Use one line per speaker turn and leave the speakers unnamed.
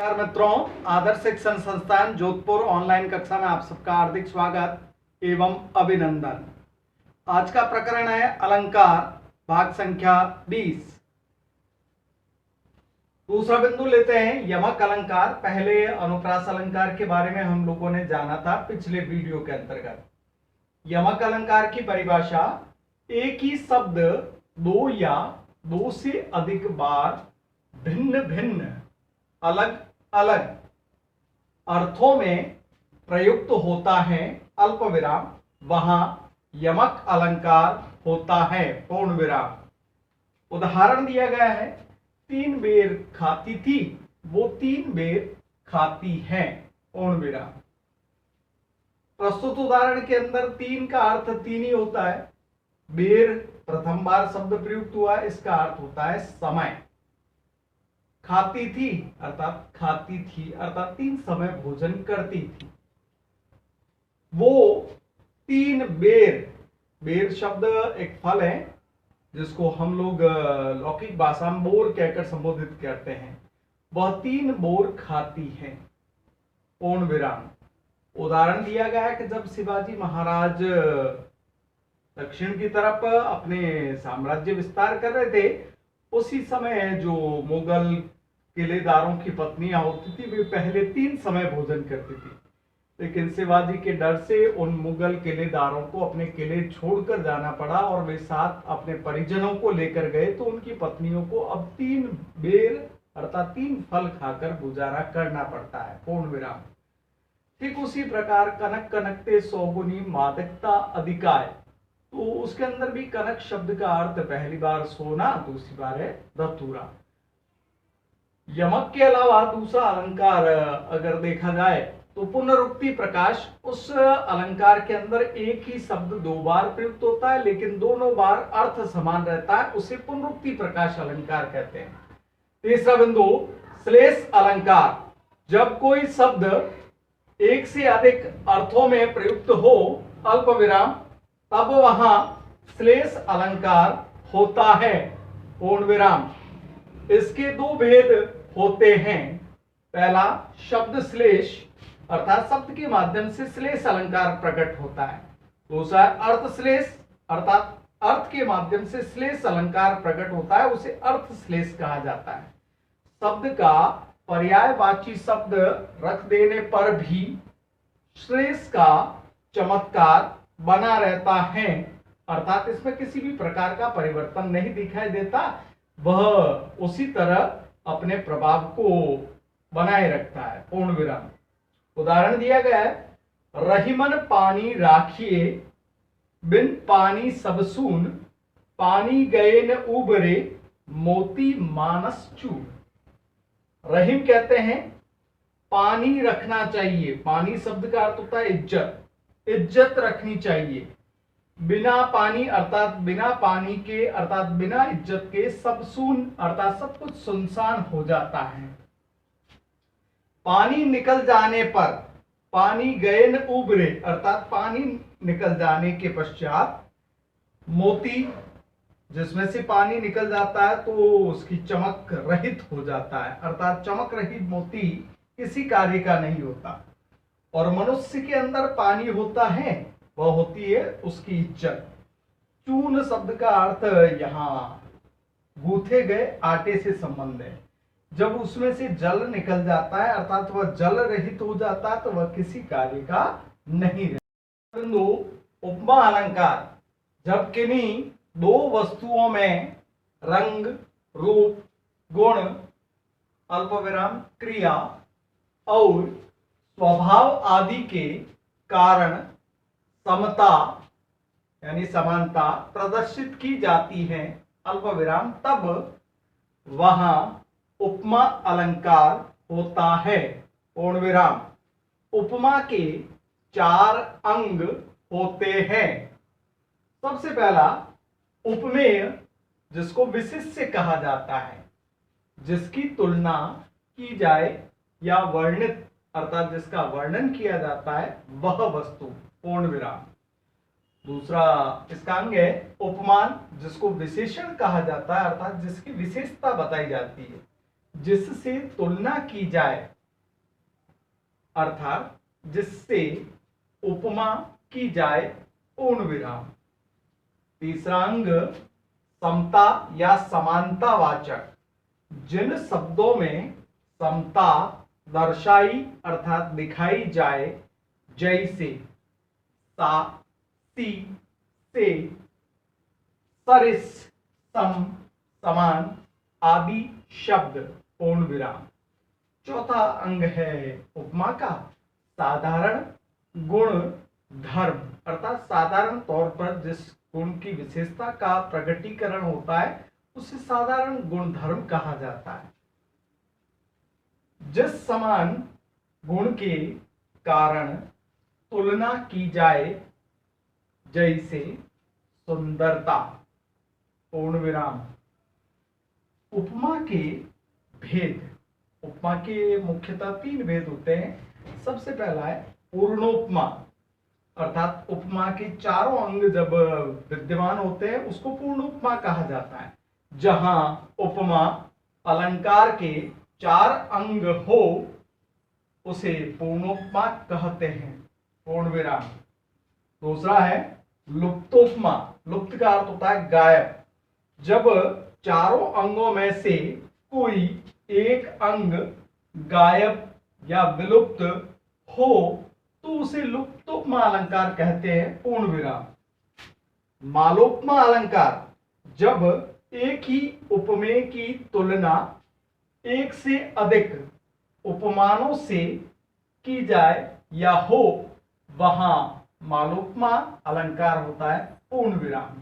नमस्कार मित्रों, आदर्श शिक्षण संस्थान जोधपुर ऑनलाइन कक्षा में आप सबका हार्दिक स्वागत एवं अभिनंदन। आज का प्रकरण है अलंकार, भाग संख्या 20। दूसरा बिंदु लेते हैं यमक अलंकार। पहले अनुप्रास अलंकार के बारे में हम लोगों ने जाना था पिछले वीडियो के अंतर्गत। यमक अलंकार की परिभाषा, एक ही शब्द दो या दो से अधिक बार भिन्न भिन्न अलग अलग अर्थों में प्रयुक्त होता है अल्प विराम, वहां यमक अलंकार होता है पूर्ण विराम। उदाहरण दिया गया है, 3 बेर खाती थी, वो 3 बेर खाती है, पूर्ण विराम। प्रस्तुत उदाहरण के अंदर 3 का अर्थ 3 ही होता है। बेर प्रथम बार शब्द प्रयुक्त हुआ, इसका अर्थ होता है समय। खाती थी अर्थात खाती थी अर्थात 3 समय भोजन करती थी। वो 3 बेर, बेर शब्द एक फल है जिसको हम लोग लौकिक भाषा में बोर कहकर संबोधित करते हैं। वह 3 बोर खाती है, पूर्ण विराम। उदाहरण दिया गया है कि जब शिवाजी महाराज दक्षिण की तरफ अपने साम्राज्य विस्तार कर रहे थे, उसी समय जो मुगल किलेदारों की पत्नियां होती थी, वे पहले 3 समय भोजन करती थी, लेकिन शिवाजी के डर से उन मुगल किलेदारों को अपने किले छोड़कर जाना पड़ा और वे साथ अपने परिजनों को लेकर गए, तो उनकी पत्नियों को अब 3 बेर अर्थात 3 फल खाकर गुजारा करना पड़ता है, पूर्ण विराम। ठीक उसी प्रकार कनक कनकते सौगुनी मादकता अधिकाय, तो उसके अंदर भी कनक शब्द का अर्थ पहली बार सोना, दूसरी बार है धतूरा। यमक के अलावा दूसरा अलंकार अगर देखा जाए तो पुनरुक्ति प्रकाश, उस अलंकार के अंदर एक ही शब्द 2 बार प्रयुक्त होता है लेकिन दोनों बार अर्थ समान रहता है, उसे पुनरुक्ति प्रकाश अलंकार कहते हैं। तीसरा बिंदु श्लेष अलंकार, जब कोई शब्द एक से अधिक अर्थों में प्रयुक्त हो अल्प विराम, तब वहां श्लेष अलंकार होता है, पूर्ण विराम। इसके 2 भेद होते हैं। पहला, शब्द श्लेष अर्थात शब्द के माध्यम से श्लेष अलंकार प्रकट होता है। दूसरा, अर्थ श्लेष अर्थात अर्थ के माध्यम से श्लेष अलंकार प्रकट होता है, उसे अर्थ श्लेष कहा जाता है। शब्द का पर्यायवाची शब्द रख देने पर भी श्लेष का चमत्कार बना रहता है, अर्थात इसमें किसी भी प्रकार का परिवर्तन नहीं दिखाई देता, वह उसी तरह अपने प्रभाव को बनाए रखता है, पूर्ण विराम। उदाहरण दिया गया है, रहीमन पानी राखिए बिन पानी सब सून, पानी गए न उबरे मोती मानस चूर। रहीम कहते हैं पानी रखना चाहिए, पानी शब्द का अर्थ होता है इज्जत, इज्जत रखनी चाहिए। बिना पानी अर्थात बिना पानी के अर्थात बिना इज्जत के सब सून अर्थात सब कुछ सुनसान हो जाता है। पानी निकल जाने पर, पानी गए न उबरे अर्थात पानी निकल जाने के पश्चात, मोती जिसमें से पानी निकल जाता है तो उसकी चमक रहित हो जाता है, अर्थात चमक रहित मोती किसी कार्य का नहीं होता। और मनुष्य के अंदर पानी होता है, वह होती है उसकी इज्जत। चून शब्द का अर्थ यहाँ गूथे गए आटे से संबंध है। जब उसमें से जल निकल जाता है अर्थात वह जल रहित हो जाता है, तो वह किसी कार्य का नहीं रहता। उपमा अलंकार, जब किन्हीं 2 वस्तुओं में रंग, रूप, गुण, अल्प विराम, क्रिया और स्वभाव आदि के कारण समता यानी समानता प्रदर्शित की जाती है अल्प विराम, तब वहां उपमा अलंकार होता है, पूर्ण विराम। उपमा के 4 अंग होते हैं। सबसे पहला उपमेय, जिसको विशिष्य कहा जाता है, जिसकी तुलना की जाए या वर्णित अर्थात जिसका वर्णन किया जाता है वह वस्तु, पूर्ण विराम। दूसरा इसका अंग है उपमान, जिसको विशेषण कहा जाता है अर्थात जिसकी विशेषता बताई जाती है, जिससे तुलना की जाए, अर्थात जिससे उपमा की जाए, पूर्ण विराम। तीसरा अंग समता या समानता वाचक, जिन शब्दों में समता दर्शाई अर्थात दिखाई जाए, जैसे सा, सी, से, सरिस, सम, समान आदि शब्द, पूर्ण विराम। चौथा अंग है उपमा का साधारण गुण धर्म, अर्थात साधारण तौर पर जिस गुण की विशेषता का प्रकटीकरण होता है उसे साधारण गुण धर्म कहा जाता है। जिस समान गुण के कारण तुलना की जाए, जैसे सुंदरता, पूर्ण विराम। उपमा के भेद, उपमा के मुख्यतः 3 भेद होते हैं। सबसे पहला है पूर्णोपमा, अर्थात उपमा के चारों अंग जब विद्यमान होते हैं उसको पूर्ण उपमा कहा जाता है। जहां उपमा अलंकार के 4 अंग हो उसे पूर्णोपमा कहते हैं, पूर्ण विराम। दूसरा है लुप्तोपमा, लुप्त का अर्थ होता है गायब। जब चारों अंगों में से कोई एक अंग गायब या विलुप्त हो तो उसे लुप्तोपमा अलंकार कहते हैं, पूर्ण विराम। मालोपमा अलंकार, जब एक ही उपमेय की तुलना एक से अधिक उपमानों से की जाए या हो, वहां मालोपमा अलंकार होता है, पूर्ण विराम।